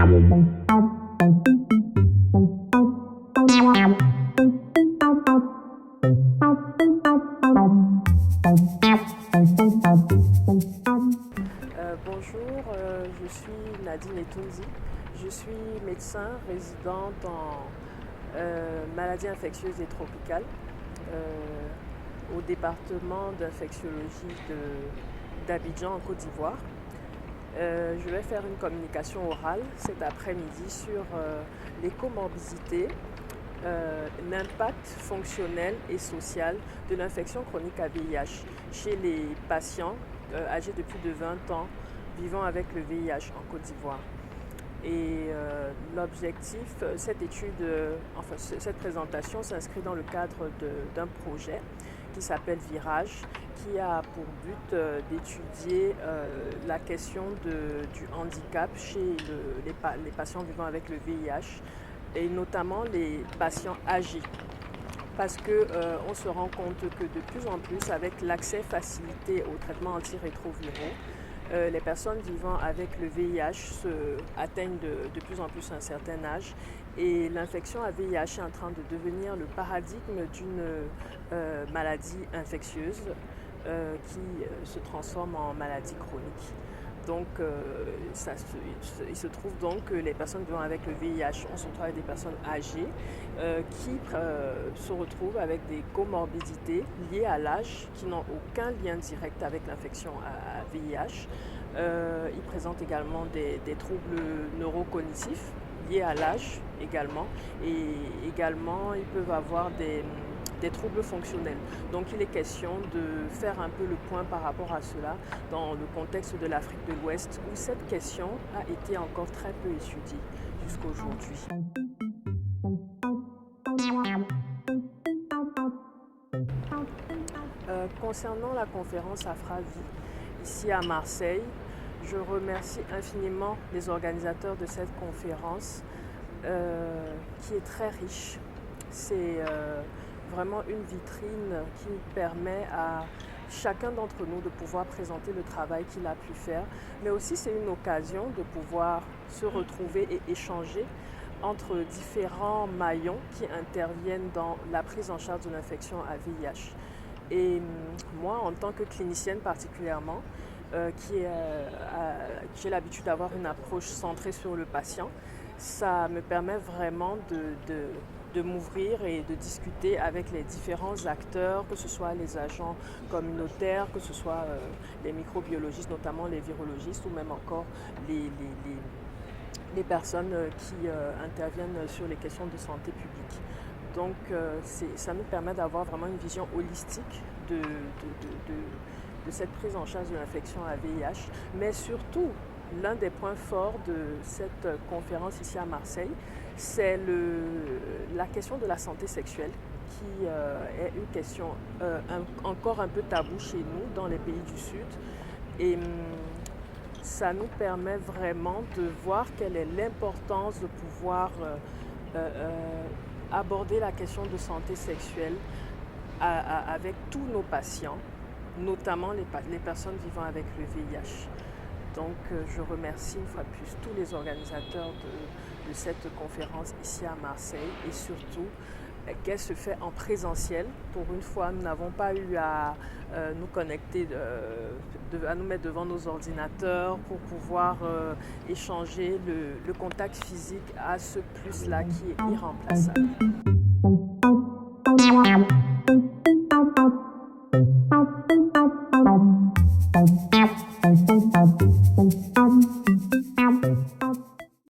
Bonjour, je suis Nadine Etunzi. Je suis médecin résidente en maladies infectieuses et tropicales au département d'infectiologie d'Abidjan en Côte d'Ivoire. Je vais faire une communication orale cet après-midi sur les comorbidités, l'impact fonctionnel et social de l'infection chronique à VIH chez les patients âgés de plus de 20 ans vivant avec le VIH en Côte d'Ivoire. Et l'objectif, cette présentation s'inscrit dans le cadre d'un projet qui s'appelle Virage, qui a pour but d'étudier la question du handicap chez les patients vivant avec le VIH et notamment les patients âgés. Parce qu'on se rend compte que de plus en plus, avec l'accès facilité aux traitements antirétroviraux, les personnes vivant avec le VIH atteignent de plus en plus un certain âge et l'infection à VIH est en train de devenir le paradigme d'une maladie infectieuse qui se transforme en maladie chronique. Donc, il se trouve donc que les personnes vivant avec le VIH, on se retrouve avec des personnes âgées qui se retrouvent avec des comorbidités liées à l'âge qui n'ont aucun lien direct avec l'infection à VIH. Ils présentent également des troubles neurocognitifs liés à l'âge également et également ils peuvent avoir des troubles fonctionnels. Donc il est question de faire un peu le point par rapport à cela dans le contexte de l'Afrique de l'Ouest où cette question a été encore très peu étudiée jusqu'à aujourd'hui. Concernant la conférence Afravi ici à Marseille, je remercie infiniment les organisateurs de cette conférence qui est très riche. C'est vraiment une vitrine qui permet à chacun d'entre nous de pouvoir présenter le travail qu'il a pu faire, mais aussi c'est une occasion de pouvoir se retrouver et échanger entre différents maillons qui interviennent dans la prise en charge de l'infection à VIH. Et moi, en tant que clinicienne particulièrement, j'ai l'habitude d'avoir une approche centrée sur le patient, ça me permet vraiment de m'ouvrir et de discuter avec les différents acteurs, que ce soit les agents communautaires, que ce soit les microbiologistes, notamment les virologistes, ou même encore les personnes qui interviennent sur les questions de santé publique. Donc ça nous permet d'avoir vraiment une vision holistique de cette prise en charge de l'infection à VIH, mais surtout, l'un des points forts de cette conférence ici à Marseille, c'est la question de la santé sexuelle, qui est une question encore un peu taboue chez nous, dans les pays du Sud. Et ça nous permet vraiment de voir quelle est l'importance de pouvoir aborder la question de santé sexuelle avec tous nos patients, notamment les personnes vivant avec le VIH. Donc je remercie une fois de plus tous les organisateurs de cette conférence ici à Marseille et surtout qu'elle se fait en présentiel. Pour une fois, nous n'avons pas eu à nous connecter, à nous mettre devant nos ordinateurs pour pouvoir échanger. Le contact physique a ce plus-là qui est irremplaçable.